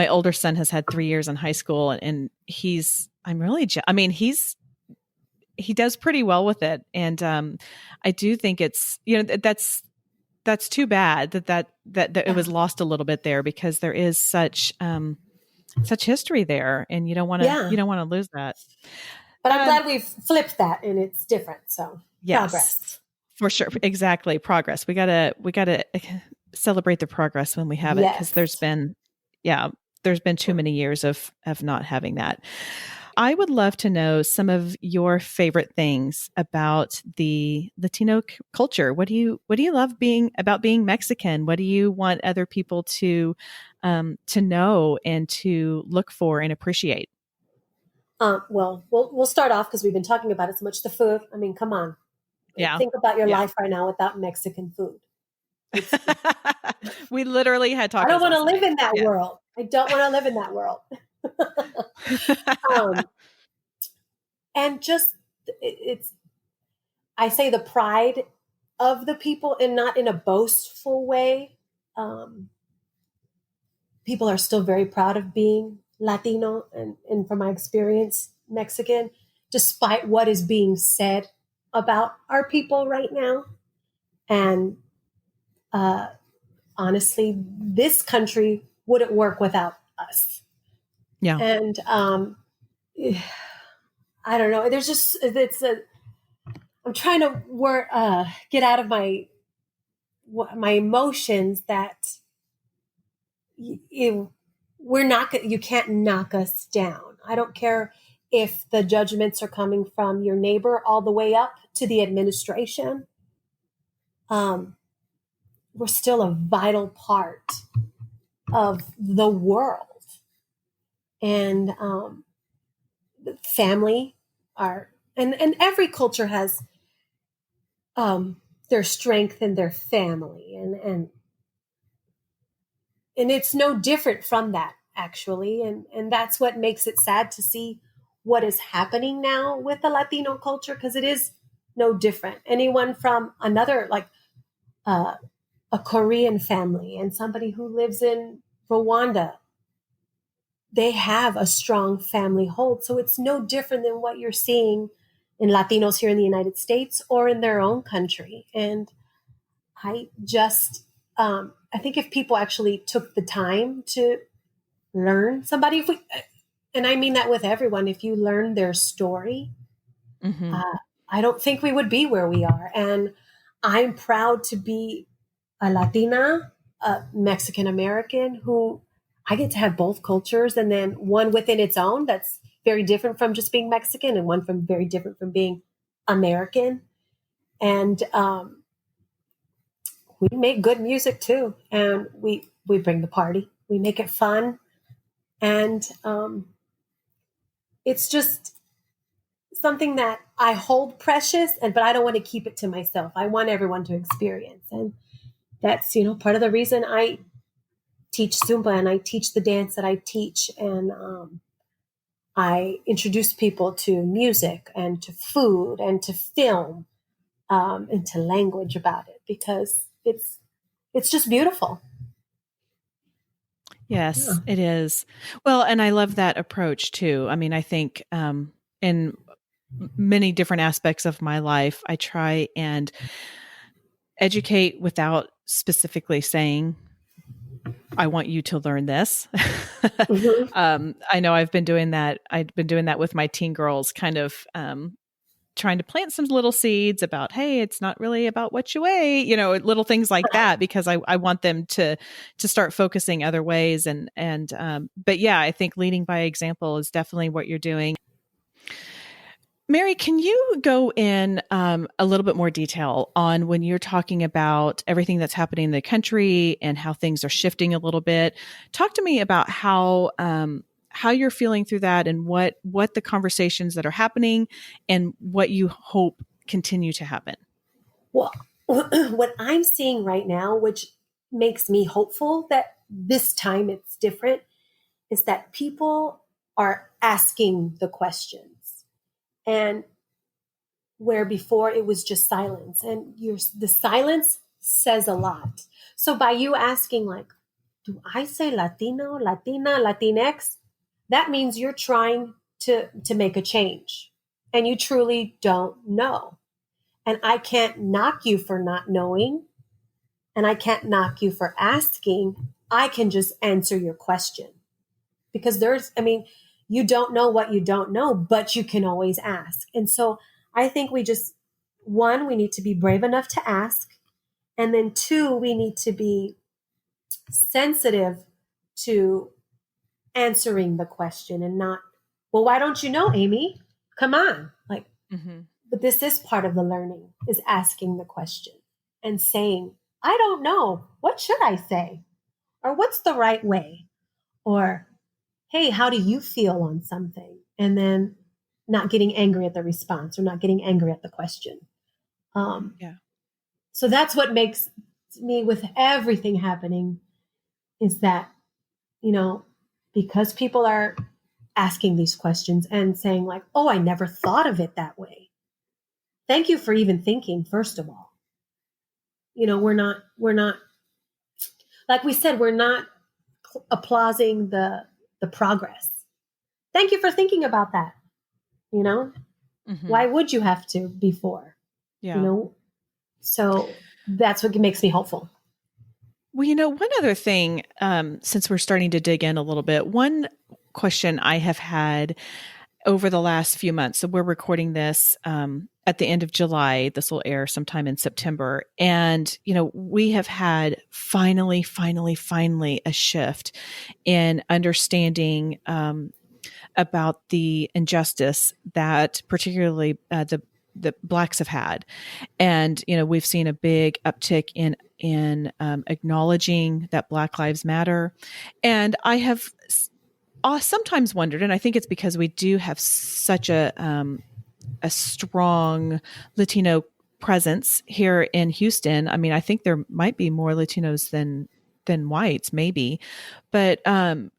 older son has had 3 years in high school, and I'm really I mean, he does pretty well with it, and I do think it's that's too bad that it Yeah. was lost a little bit there, because there is such history there, and Yeah. you don't want to lose that. But I'm Um, glad we've flipped that and it's different. So yes. progress. For sure. Exactly. Progress. We gotta celebrate the progress when we have it, because Yes. yeah, there's been too many years of not having that. I would love to know some of your favorite things about the Latino culture. What do you love being Mexican? What do you want other people to know and to look for and appreciate? Well, we'll start off because we've been talking about it so much. The food. I mean, come on. Yeah. Think about your Yeah. life right now without Mexican food. It's. We literally had I don't tacos want to last live night. in that Yeah. world. I don't want to live in that world. um, and just it's. I say the pride of the people, and not in a boastful way. Um, People are still very proud of being Latino, and from my experience, Mexican, despite what is being said about our people right now. And uh, honestly, this country wouldn't work without us. Yeah. And I don't know. There's just it's a. I'm trying to get out of my emotions that you, we're not, you can't knock us down. I don't care if the judgments are coming from your neighbor all the way up to the administration. Um, we're still a vital part of the world, and family are, and every culture has um, their strength in their family, and it's no different from that, actually, and that's what makes it sad to see what is happening now with the Latino culture, because it is no different. Anyone from another, like uh, a Korean family and somebody who lives in Rwanda, they have a strong family hold. So it's no different than what you're seeing in Latinos here in the United States or in their own country. And I just I think if people actually took the time to learn somebody, if we, and I mean that with everyone, if you learn their story, Hmm. uh, I don't think we would be where we are. And I'm proud to be a Latina, a Mexican American, who I get to have both cultures, and then one within its own that's very different from just being Mexican, and one from very different from being American. And we make good music too, and we bring the party. We make it fun, and it's just something that I hold precious, and but I don't want to keep it to myself. I want everyone to experience, and that's part of the reason I teach Zumba and I teach the dance that I teach, and I introduce people to music and to food and to film, and to language about it, because it's just beautiful. Yeah. Yes, it is. Well, and I love that approach too. I mean, I think in many different aspects of my life, I try and educate without specifically saying, I want you to learn this. Hmm. I know I've been doing that. I've been doing that with my teen girls, kind of trying to plant some little seeds about, hey, it's not really about what you weigh, little things like that, because I want them to start focusing other ways. But yeah, I think leading by example is definitely what you're doing. Mary, can you go in a little bit more detail on when you're talking about everything that's happening in the country and how things are shifting a little bit? Talk to me about how you're feeling through that, and what the conversations that are happening and what you hope continue to happen. Well, what I'm seeing right now, which makes me hopeful that this time it's different, is that people are asking the questions. And where before it was just silence, and the silence says a lot. So by you asking, like, do I say Latino, Latina, Latinx? That means you're trying to make a change, and you truly don't know. And I can't knock you for not knowing, and I can't knock you for asking. I can just answer your question, because you don't know what you don't know, but you can always ask. And so I think we need to be brave enough to ask. And then two, we need to be sensitive to answering the question, and not, well, why don't you know, Amy? Come on. Like, Mm-hmm. but this is part of the learning, is asking the question and saying, I don't know. What should I say? Or what's the right way? Or, hey, how do you feel on something? And then not getting angry at the response, or not getting angry at the question. Um, Yeah. so that's what makes me, with everything happening, is that, you know, because people are asking these questions and saying, like, oh, I never thought of it that way. Thank you for even thinking, first of all. We're not, like we said, we're not applauding the progress. Thank you for thinking about that. You know, Mm-hmm. why would you have to before? You Yeah. know, so that's what makes me hopeful. Well, one other thing, since we're starting to dig in a little bit, one question I have had over the last few months. So we're recording this at the end of July. This will air sometime in September. And, we have had finally a shift in understanding about the injustice that particularly the Blacks have had. And, we've seen a big uptick in acknowledging that Black Lives Matter. And I have sometimes wondered, and I think it's because we do have such a strong Latino presence here in Houston. I mean, I think there might be more Latinos than whites, maybe. But I've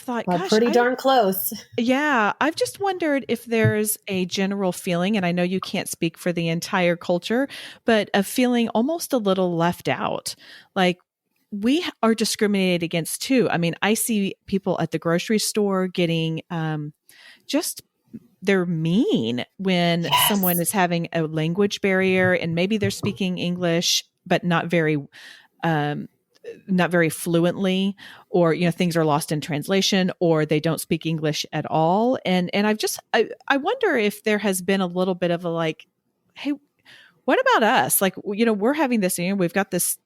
thought, Well, gosh, pretty darn close. I've just wondered if there's a general feeling, and I know you can't speak for the entire culture, but a feeling almost a little left out. Like, we are discriminated against too. I mean, I see people at the grocery store getting just they're mean when someone Yes. is having a language barrier, and maybe they're speaking English but um, not very fluently, or things are lost in translation, or they don't speak English at all. And I wonder if there has been a little bit of a, like, hey, what about us? Like, we're having this, we've got this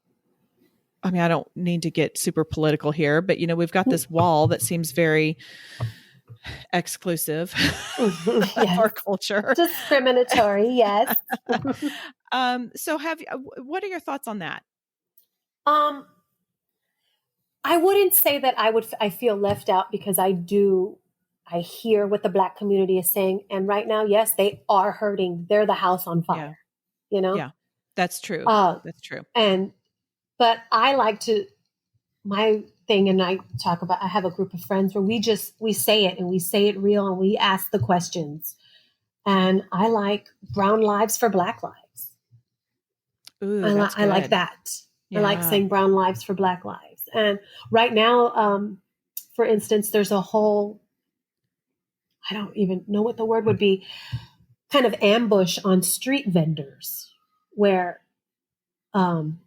I mean, I don't need to get super political here, but we've got this wall that seems very exclusive of Yes. our culture. Discriminatory, yes. So what are your thoughts on that? um, I wouldn't say that I feel left out because I hear what the Black community is saying. And right now, yes, they are hurting. They're the house on Yeah. fire, you know? Yeah. That's true. Uh, That's true. but I like to, my thing, and I have a group of friends where we say it and we say it real and we ask the questions. And I like brown lives for Black lives. Ooh, that's I like good. that. I like Yeah. saying brown lives for Black lives. And right now, for instance, there's a whole, I don't even know what the word would be, kind of ambush on street vendors where um,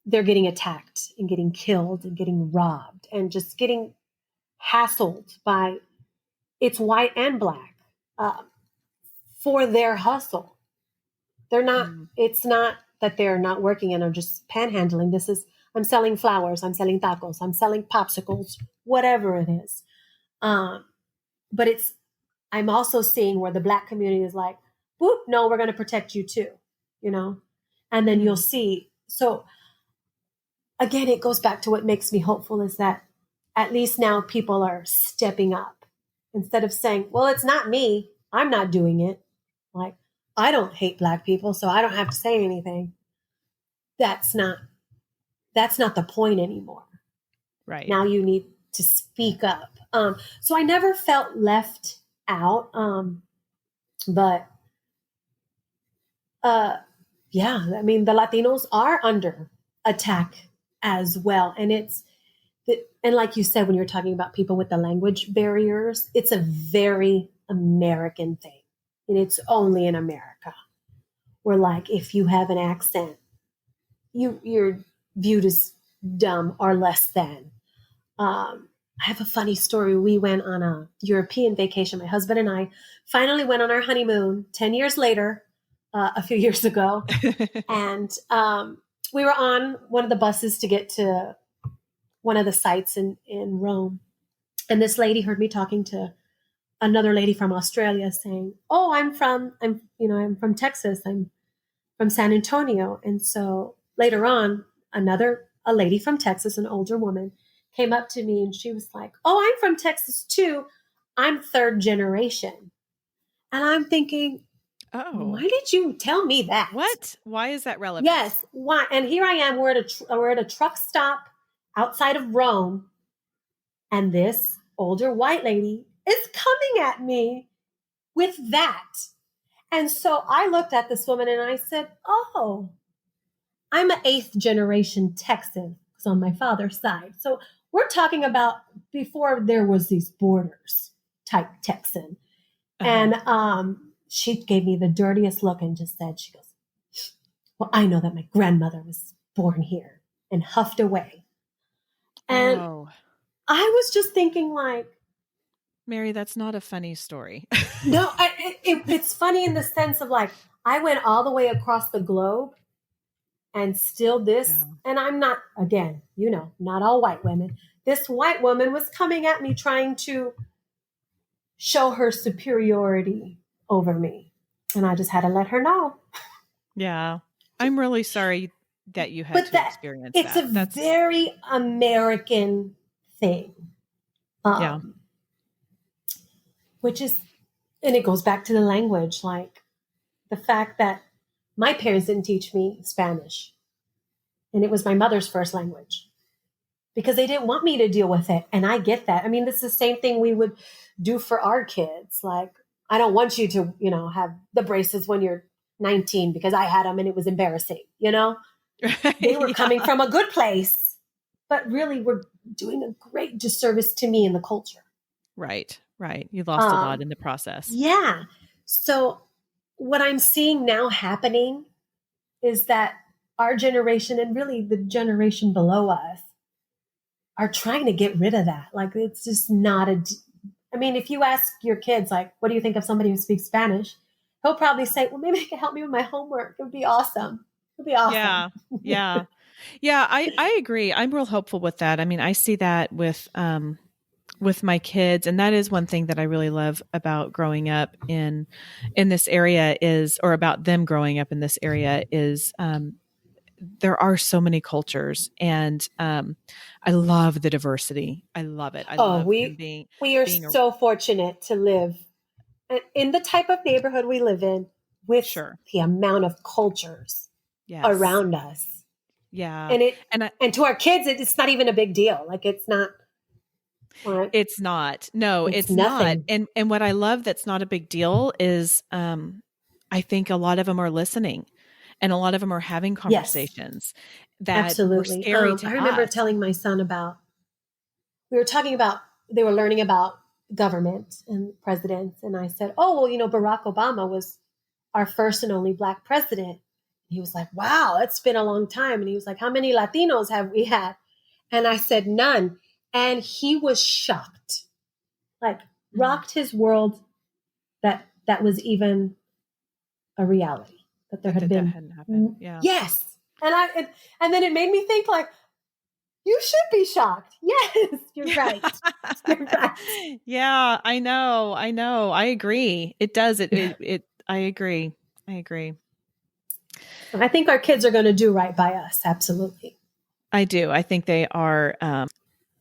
they're getting attacked and getting killed and getting robbed and just getting hassled by, it's white and Black, uh, for their hustle. They're not, Mm. it's not that they're not working and are just panhandling. This is, I'm selling flowers, I'm selling tacos, I'm selling popsicles, whatever it is. But I'm also seeing where the Black community is like, whoop, no, we're going to protect you too, you know? And then you'll see. So again, it goes back to what makes me hopeful is that at least now people are stepping up instead of saying, well, it's not me. I'm not doing it. Like, I don't hate Black people, so I don't have to say anything. That's not the point anymore. Right. Now you need to speak up. So I never felt left out. But yeah, I mean, the Latinos are under attack as well. And and like you said, when you're talking about people with the language barriers, it's a very American thing. And it's only in America where, like, if you have an accent, you're viewed as dumb or less than. I have a funny story. We went on a European vacation. My husband and I finally went on our honeymoon 10 years later, a few years ago. And we were on one of the buses to get to one of the sites in Rome. And this lady heard me talking to another lady from Australia saying, oh, I'm from Texas. I'm from San Antonio. And so later on, a lady from Texas, an older woman, came up to me and she was like, oh, I'm from Texas too. I'm third generation. And I'm thinking, Oh, why did you tell me that? what? Why is that relevant? Yes. Why? And here I am. We're at a truck stop outside of Rome. And this older white lady is coming at me with that. And so I looked at this woman and I said, oh, I'm an eighth generation Texan. It's on my father's side. So we're talking about before there was these borders type Texan. Uh-huh. And she gave me the dirtiest look and just said, she goes, well, I know that my grandmother was born here, and huffed away. And Oh, I was just thinking, like, Mary, that's not a funny story. no, it's funny in the sense of, like, I went all the way across the globe and still this, Yeah. and I'm not, again, not all white women. This white woman was coming at me trying to show her superiority over me. And I just had to let her know. Yeah. I'm really sorry that you had to experience it's that. That's a very American thing. Yeah. Which is, and it goes back to the language, like the fact that my parents didn't teach me Spanish. And it was my mother's first language because they didn't want me to deal with it. And I get that. I mean, this is the same thing we would do for our kids. Like, I don't want you to, have the braces when you're 19 because I had them and it was embarrassing, They were coming from a good place, but really were doing a great disservice to me and the culture. Right. Right. You lost a lot in the process. Yeah. So what I'm seeing now happening is that our generation and really the generation below us are trying to get rid of that. Like, it's just not I mean, if you ask your kids, like, what do you think of somebody who speaks Spanish? He'll probably say, well, maybe they can help me with my homework. It would be awesome. It would be awesome. Yeah. Yeah. Yeah, I agree. I'm real hopeful with that. I mean, I see that with my kids, and that is one thing that I really love about growing up in this area is, or about them growing up in this area is, there are so many cultures, and I love the diversity. I love it. I Oh, love them we are being a so fortunate to live in the type of neighborhood we live in with sure. the amount of cultures Yes. around us. Yeah. And it And I, and to our kids it's not even a big deal. Like it's not like it's not. No, it's it's not. nothing. And what I love that's not a big deal is I think a lot of them are listening and a lot of them are having Yes, conversations that were absolutely. scary I to remember us. telling my son about we were talking about they were learning about government and presidents and I said, "Oh, well, Barack Obama was our first and only black president." He was like, "Wow, it's been a long time." And he was like, "How many Latinos have we had?" And I said, "None." And he was shocked. Like Mm, rocked his world that was even a reality that there had that been. hadn't happened. Yeah. Yes. And then it made me think like you should be shocked. Yes, you're Yeah. right. You're right. Yeah, I know. I know. I agree. It does. Yeah. I agree. I agree. I think our kids are going to do right by us. Absolutely. I do. I think they are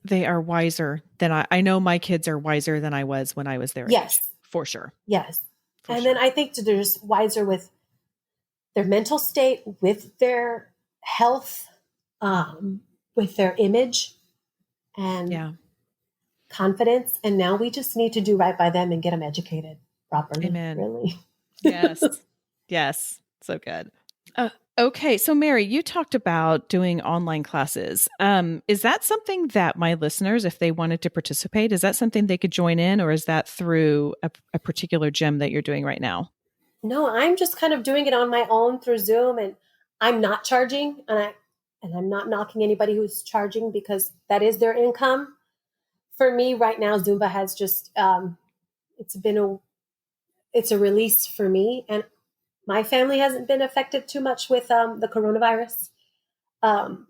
wiser than I know my kids are wiser than I was when I was their age. Yes. For sure. Yes. For And then sure. I think that they're just wiser with their mental state, with their health, with their image and Yeah. confidence. And now we just need to do right by them and get them educated properly, Amen. really. Yes. Yes. So good. Okay. So, Mary, you talked about doing online classes. Is that something that my listeners, if they wanted to participate, is that something they could join in, or is that through a particular gym that you're doing right now? No, I'm just kind of doing it on my own through Zoom and I'm not charging and I'm not knocking anybody who's charging because that is their income. For me right now, Zumba has just it's been a it's a release for me and my family hasn't been affected too much with the coronavirus. Um,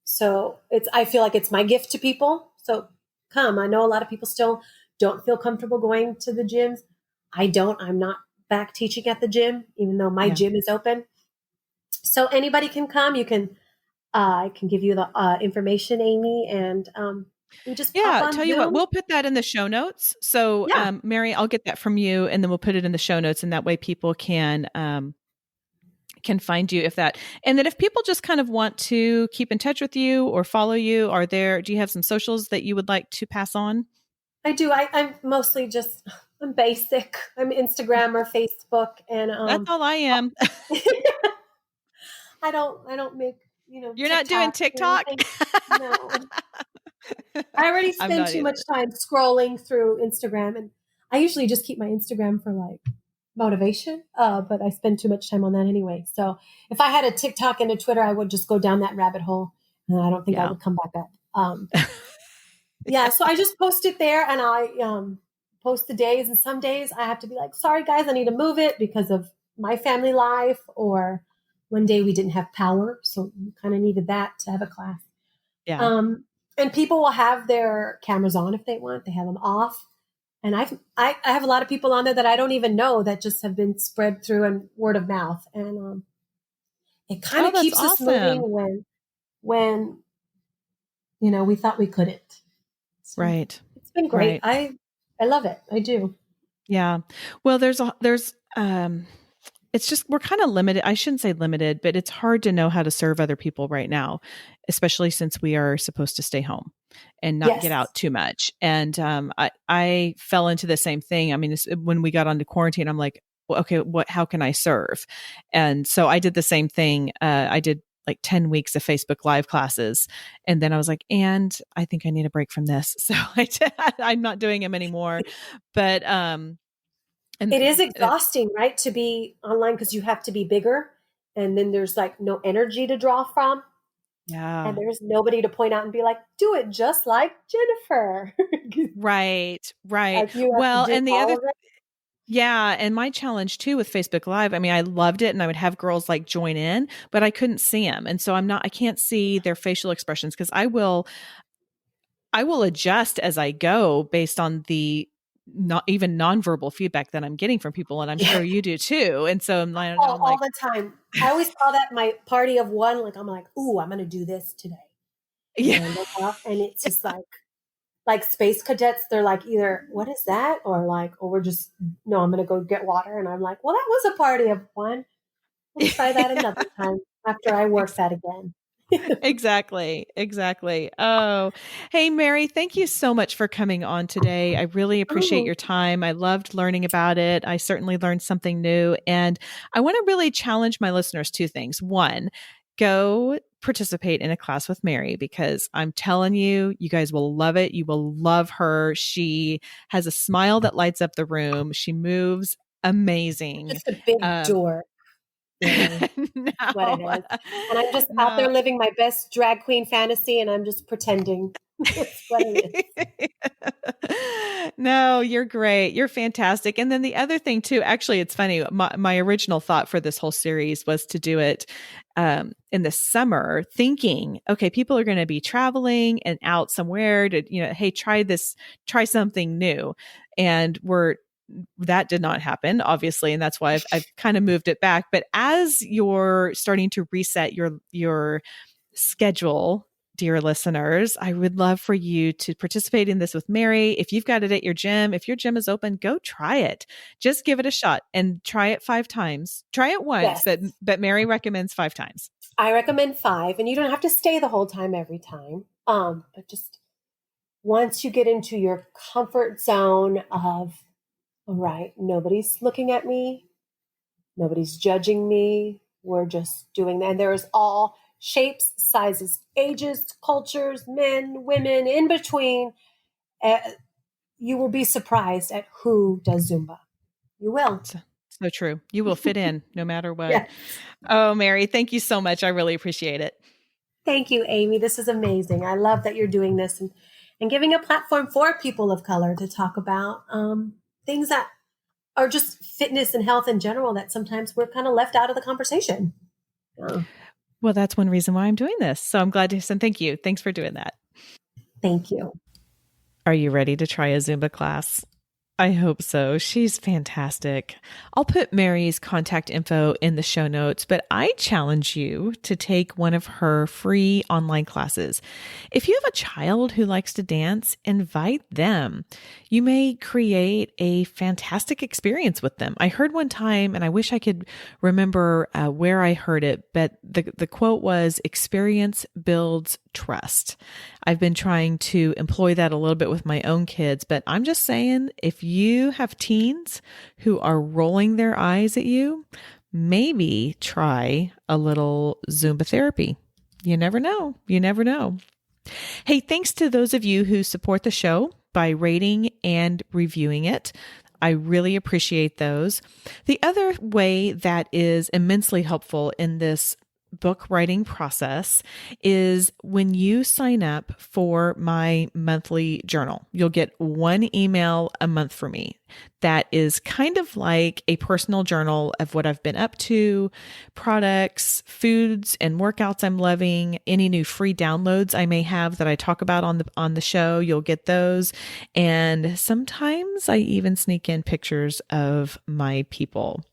so it's I feel like it's my gift to people. So come. I know a lot of people still don't feel comfortable going to the gyms. I don't. I'm not back teaching at the gym, even though my Yeah. gym is open. So anybody can come. You can I can give you the information, Amy, and we just pop Yeah, on tell you what, Zoom. we'll put that in the show notes. So, Yeah, Mary, I'll get that from you, and then we'll put it in the show notes, and that way people can find you if that. And then if people just kind of want to keep in touch with you or follow you, do you have some socials that you would like to pass on? I do. I'm mostly just I'm basic. I'm Instagram or Facebook, and That's all I am. I don't make You're not doing TikTok or TikTok? anything. No, I already I'm spend not too much either. time scrolling through Instagram, and I usually just keep my Instagram for like motivation. But I spend too much time on that anyway. So if I had a TikTok and a Twitter, I would just go down that rabbit hole, and I don't think I Yeah. would come back up. Yeah, so I just post it there, and I post the days. And some days I have to be like, "Sorry, guys, I need to move it because of my family life." Or one day we didn't have power, so we kind of needed that to have a class. Yeah. Um, and people will have their cameras on if they want. They have them off. And I have a lot of people on there that I don't even know that just have been spread through and word of mouth. And it kind Oh, of that's keeps us moving awesome. when we thought we couldn't. So Right. it's been great. Right. I love it. I do. Yeah. Well, there's it's just we're kind of limited. I shouldn't say limited, but it's hard to know how to serve other people right now, especially since we are supposed to stay home and not get Yes. out too much. And I fell into the same thing. I mean, when we got onto quarantine, I'm like, well, okay, how can I serve? And so I did the same thing. I did like 10 weeks of Facebook Live classes. And then I was like, and I think I need a break from this. So I'm not doing them anymore. But, and It is exhausting, right? To be online because you have to be bigger and then there's like no energy to draw from. And yeah. there's nobody to point out and be like, do it just like Jennifer. Right, right. Like you have to Well, do and the all other of it. Yeah. And my challenge too with Facebook Live, I mean, I loved it and I would have girls like join in, but I couldn't see them. And so I can't see their facial expressions because I will adjust as I go based on the not even nonverbal feedback that I'm getting from people. And I'm Yeah. sure you do too. And so now Oh, I'm all like, the time. I always call that my party of one. Like I'm like, ooh, I'm gonna do this today. And then yeah, I look up and it's just like space cadets, they're like either what is that? Or like, oh, we're just no, I'm gonna go get water. And I'm like, well, that was a party of one. We'll try that another time after I work that again. exactly. Exactly. Oh, hey, Mary, thank you so much for coming on today. I really appreciate Oh, your time. I loved learning about it. I certainly learned something new. And I want to really challenge my listeners two things. One, go participate in a class with Mary because I'm telling you, you guys will love it. You will love her. She has a smile that lights up the room. She moves amazing. just a big Um, door, really. That's what it no, is. And I'm just out there no. living my best drag queen fantasy and I'm just pretending. That's what it is. No, you're great. You're fantastic. And then the other thing too, actually, it's funny. My original thought for this whole series was to do it in the summer, thinking, okay, people are going to be traveling and out somewhere to, hey, try something new. And that did not happen, obviously, and that's why I've kind of moved it back. But as you're starting to reset your schedule, dear listeners, I would love for you to participate in this with Mary. If you've got it at your gym, if your gym is open, go try it. Just give it a shot and try it 5 times. Try it once, Yes. but Mary recommends 5 times. I recommend 5, and you don't have to stay the whole time every time. But just once you get into your comfort zone of, all right, nobody's looking at me, nobody's judging me, we're just doing that. And there's all shapes, sizes, ages, cultures, men, women, in between. Uh, you will be surprised at who does Zumba. You will. So, so true. You will fit in no matter what. Yes. Oh, Mary, thank you so much. I really appreciate it. Thank you, Amy. This is amazing. I love that you're doing this and giving a platform for people of color to talk about things that are just fitness and health in general that sometimes we're kind of left out of the conversation. Yeah. Well, that's one reason why I'm doing this. So I'm glad to send thank you. Thanks for doing that. Thank you. Are you ready to try a Zumba class? I hope so. She's fantastic. I'll put Mary's contact info in the show notes, but I challenge you to take one of her free online classes. If you have a child who likes to dance, invite them. You may create a fantastic experience with them. I heard one time, and I wish I could remember where I heard it, but the quote was, "Experience builds trust." I've been trying to employ that a little bit with my own kids, but I'm just saying, if you have teens who are rolling their eyes at you, maybe try a little Zumba therapy. You never know. You never know. Hey, thanks to those of you who support the show by rating and reviewing it. I really appreciate those. The other way that is immensely helpful in this book writing process is when you sign up for my monthly journal. You'll get one email a month from me that is kind of like a personal journal of what I've been up to, products, foods and workouts I'm loving, any new free downloads I may have that I talk about on the show, you'll get those. And sometimes I even sneak in pictures of my people.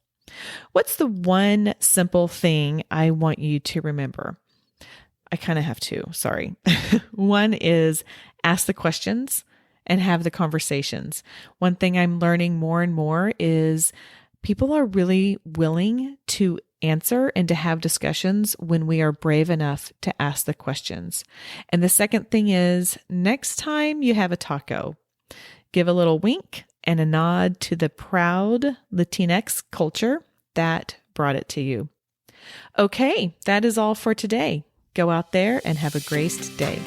What's the one simple thing I want you to remember? I kind of have two, sorry. One is ask the questions and have the conversations. One thing I'm learning more and more is people are really willing to answer and to have discussions when we are brave enough to ask the questions. And the second thing is next time you have a taco, give a little wink and a nod to the proud Latinx culture that brought it to you. Okay, that is all for today. Go out there and have a graced day.